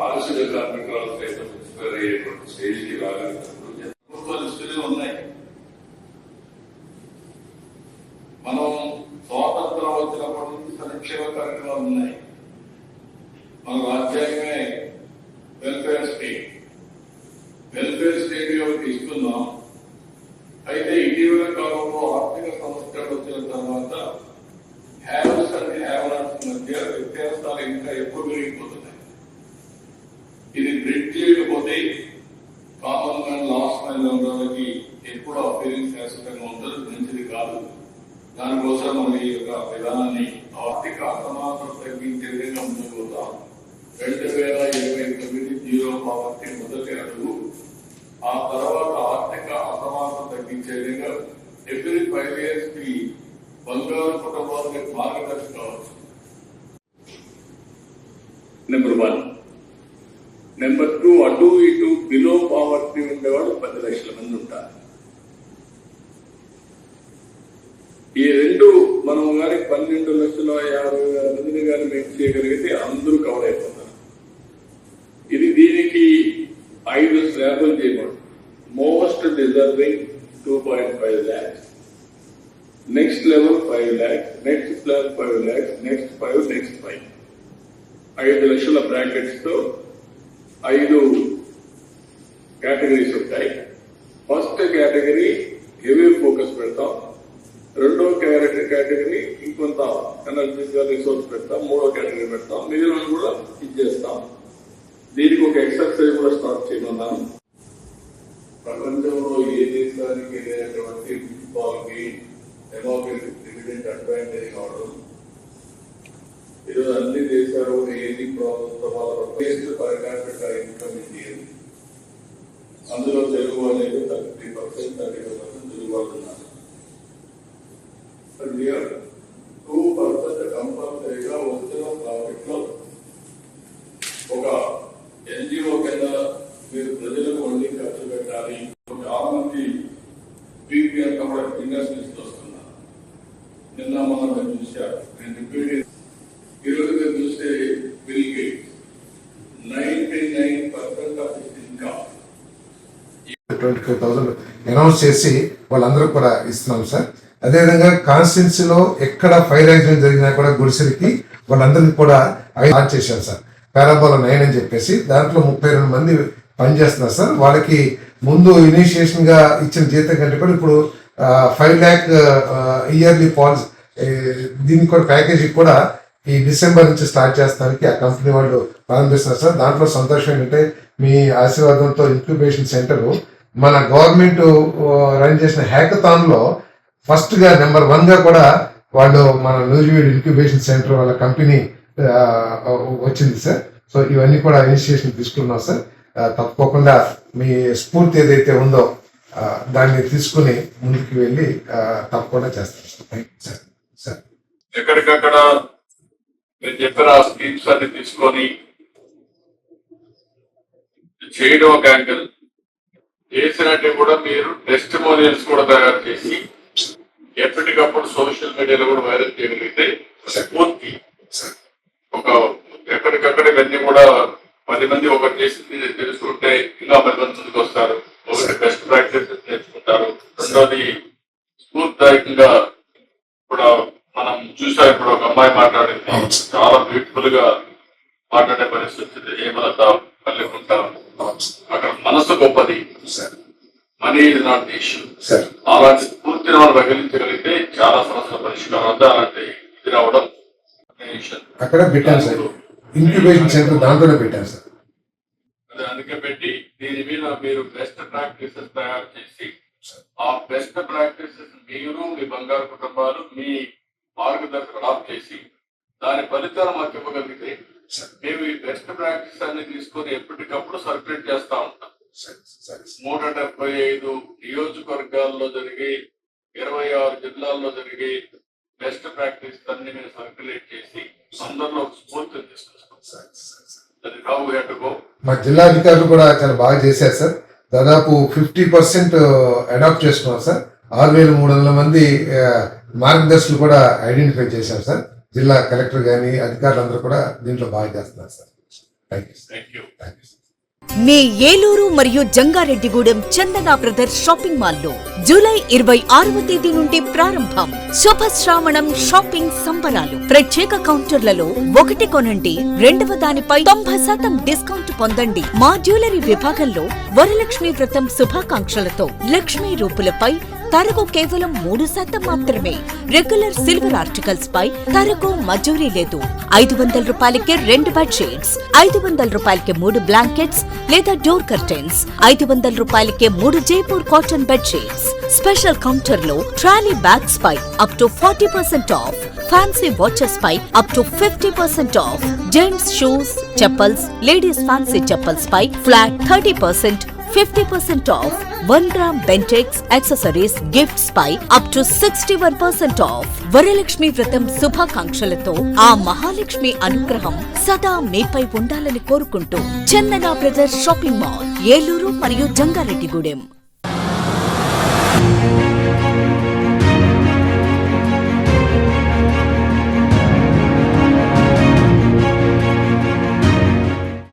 పారిశుద్ధ్య కార్మికులు సైతం ఎక్స్పైర్ అయ్యేటువంటి స్టేజ్కి రాగలిగినప్పుడు ప్రభుత్వ లిస్టులే ఉన్నాయి. మనం స్వాతంత్రం వచ్చినప్పటి నుంచి సంక్షేమ కార్యక్రమాలు ఉన్నాయి. మన రాజ్యాంగమే వెల్ఫేర్ స్టేట్. వెల్ఫేర్ స్టేట్ ఒకటి ఇస్తున్నాం. అయితే ఇటీవల కాలంలో ఆర్థిక సంస్కరణ వచ్చిన తర్వాత హ్యావ్స్ అండ్ హ్యావ్ నాట్స్ మధ్య వ్యత్యాసాలు ఇంకా ఎక్కువ పెరిగిపోతున్నాయి. ఇది బ్రిడ్జ్ చేయకపోతే కామన్ మ్యాన్ లాస్ట్ మైల్ వాళ్ళకి ఎప్పుడు ఆ ఫీలింగ్ శాశ్వతంగా ఉంటుంది, మంచిది కాదు. దానికోసం మనం ఈ యొక్క విధానాన్ని ఆర్థిక అసమానత తగ్గించే విధంగా ముందుకుపోతాం. 2029 జీరో పావర్టీ మొదటి అడుగు. ఆ తర్వాత ఆర్థిక అసమానత తగ్గించే విధంగా ఎవ్రీ 5 years కి బంగారు కుటుంబానికి మార్గదర్శి కావచ్చు. నెంబర్ 1. నెంబర్ 2, అటు ఇటు బిలో పావర్టీ ఉండేవాడు 10 లక్షల మంది ఉంటారు. ఈ రెండు మనం కానీ 12,50,000 మందిని కానీ మేక్ చేయగలిగితే అందరూ కవర్ అయిపోతారు. ఇది దీనికి 5 స్లాబులు చేయబడు. Most deserving 2.5 lakhs, next level 5 lakhs, next slab 5 lakhs, next 5, next 5. 5 లక్షల బ్రాకెట్స్ తో 5 కేటగిరీస్ ఉంటాయి. ఫస్ట్ కేటగిరీ హెవీ ఫోకస్ పెడతాం. రెండో కేటగిరీ ఇంకొంత ఎనర్జీగా రిసోర్స్ పెడతాం. మూడో కేటగిరీ పెడతాం. మిగిలిన కూడా ఇచ్చేస్తాం. దీనికి ఒక ఎక్సర్సైజ్ కూడా స్టార్ట్ చేయమన్నాను. ప్రపంచంలో ఏ దేశానికి లేనటువంటి ఫుట్బాల్కి డెమోక్రటిక్ డివిడెంట్ అడ్వాంటేజ్ కావడం, ఈరోజు అన్ని దేశాలు ఏది ప్రభుత్వాల ఇన్కమ్ ఇండియన్, అందులో తెలుగు అనేది 30%, 35% తెలుగు వాళ్ళు ఉన్నారు. 2% కంపల్సరీగా వచ్చిన ప్రాఫిట్ లో ఒక ఎన్జిఓ కింద మీరు ప్రజలకు వండి ఖర్చు పెట్టాలి. చాలా మంది పీపీఎల్ కూడా ఇండస్ట్రీస్ వస్తున్నారు. నిన్న మనం మీరు చూశారు. నేను రిపీట్ ఈరోజు మీరు చూస్తే bill gates 99% of income 25,000 announce చేసి వాళ్ళందరూ కూడా ఇస్తున్నాం సార్. అదేవిధంగా కాన్స్టిట్యున్సీలో ఎక్కడ ఫైర్ యాక్సిడెంట్ జరిగినా కూడా గుడిసెలకి వాళ్ళందరికీ కూడా స్టార్ట్ చేశారు సార్. పారాబోలా 9 అని చెప్పేసి దాంట్లో 32 మంది పనిచేస్తున్నారు సార్. వాళ్ళకి ముందు ఇనిషియేషన్ గా ఇచ్చిన జీతం కంటే కూడా ఇప్పుడు 5 lakh ఇయర్లీ పాలసీ, దీనికి కూడా ప్యాకేజీ కూడా ఈ డిసెంబర్ నుంచి స్టార్ట్ చేస్తానికి ఆ కంపెనీ వాళ్ళు ప్రారంభిస్తున్నారు సార్. దాంట్లో సంతోషం ఏంటంటే మీ ఆశీర్వాదంతో ఇంక్యుబేషన్ సెంటర్ మన గవర్నమెంట్ రన్ చేసిన హ్యాకథాన్ లో ఫస్ట్ గా నెంబర్ 1 గా కూడా వాళ్ళు మన నూజివీడు ఇంక్యుబేషన్ సెంటర్ వాళ్ళ కంపెనీ వచ్చింది సార్. సో ఇవన్నీ కూడా ఇనిషియేషన్ తీసుకున్నాం సార్. తప్పకుండా మీ స్ఫూర్తి ఏదైతే ఉందో దాన్ని తీసుకుని ముందుకు వెళ్ళి తప్పకుండా చేస్తాం సార్. సార్ ఎక్కడికక్కడ మీరు చెప్పిన స్కీమ్స్ అన్ని తీసుకొని చేయడం ఒక యాంగిల్ చేసినట్టు కూడా మీరు టెస్టిమోనియల్స్ కూడా తయారు చేసి ఎప్పటికప్పుడు సోషల్ మీడియాలో కూడా వైరల్ చేయగలిగితే పూర్తి ఒక ఎక్కడికక్కడ ఇవన్నీ కూడా 10 మంది ఒకటి చేసి తెలుసుకుంటే ఇంకా 10 మంది ముందుకు వస్తారు. ఒకటి బెస్ట్ ప్రాక్టీసెస్ నేర్చుకుంటారు. రెండోది స్ఫూర్తిదాయకంగా కూడా మనం చూసాం. ఇప్పుడు ఒక అమ్మాయి మాట్లాడింది, చాలా బ్యూటిఫుల్ గా మాట్లాడే పరిస్థితి వచ్చింది. ఏమలత పల్లెకుంట, అక్కడ మనసు గొప్పది, మనీ ఇది నాట్ ఇష్యూ. అలాంటి స్ఫూర్తిని మనం రగిలించగలిగితే చాలా సమస్యల పరిష్కారం అంతా అలాంటి ఇది రావడం అక్కడ పెట్టాను సార్. ఇంక్యుబేషన్ సెంటర్ దాంట్లోనే పెట్టాను సార్. అందుకే పెట్టి దీని మీద మీరు బెస్ట్ ప్రాక్టీసెస్ తయారు చేసి ఆ బెస్ట్ ప్రాక్టీసెస్ మీరు మీ బంగారు కుటుంబాలు మీ మార్గదర్శకులు ఆఫ్ చేసి దాని ఫలితాలు మాకు ఇవ్వగలిగితే మేము ఈ బెస్ట్ ప్రాక్టీస్ అన్ని తీసుకొని ఎప్పటికప్పుడు సర్క్యులేట్ చేస్తా ఉంటాం. 175 నియోజకవర్గాల్లో జరిగి 26 జిల్లాల్లో జరిగి బెస్ట్ ప్రాక్టీస్ అన్ని మేము సర్క్యులేట్ చేసి అందరిలో స్ఫూర్తిని తీసుకొస్తాం. మా జిల్లా అధికారులు కూడా చాలా బాగా చేశారు సార్. దాదాపు 50% అడాప్ట్ చేసుకున్నారు సార్. 6,300 మంది మార్గదర్శకులు కూడా ఐడెంటిఫై చేశారు సార్. జిల్లా కలెక్టర్ కానీ అధికారులందరూ కూడా దీంట్లో బాగా చేస్తున్నారు sir. Thank you thank you. మీ ఏలూరు మరియు జంగారెడ్డిగూడెం చందన బ్రదర్స్ షాపింగ్ మాల్లో జూలై 26వ తేదీ నుండి ప్రారంభం. శుభ శ్రావణం షాపింగ్ సంబరాలు. ప్రత్యేక కౌంటర్లలో ఒకటి కొనండి, రెండవ దానిపై 90% డిస్కౌంట్ పొందండి. మా జ్యువెలరీ విభాగంలో వరలక్ష్మి వ్రతం శుభాకాంక్షలతో లక్ష్మీ రూపులపై తరుగు కేవలం 3% మాత్రమే. రెగ్యులర్ సిల్వర్ ఆర్టికల్స్ పై తరుగు మజూరీ లేదు. 500 రూపాయలకే 2 బెడ్షీట్స్, 500 రూపాయలకే 3 బ్లాంకెట్స్ లేదా డోర్ కర్టెన్స్, 500 రూపాయలకే 3 Jaipur cotton bedsheets. Special counter లో ట్రాలీ బ్యాగ్స్ పై up to 40% off, fancy watches పై up to 50% off, gents shoes, chappals, ladies fancy chappals పై flat 30%, 50% off, 1 gram Bentex accessories gifts పై up to 61% off. Varalakshmi Vratam శుభాకాంక్షలతో ఆ మహాలక్ష్మి అనుగ్రహం సదా మీపై ఉండాలని కోరుకుంటూ Chandana brothers shopping mall, Eluru మరియు జంగారెడ్డిగూడెం.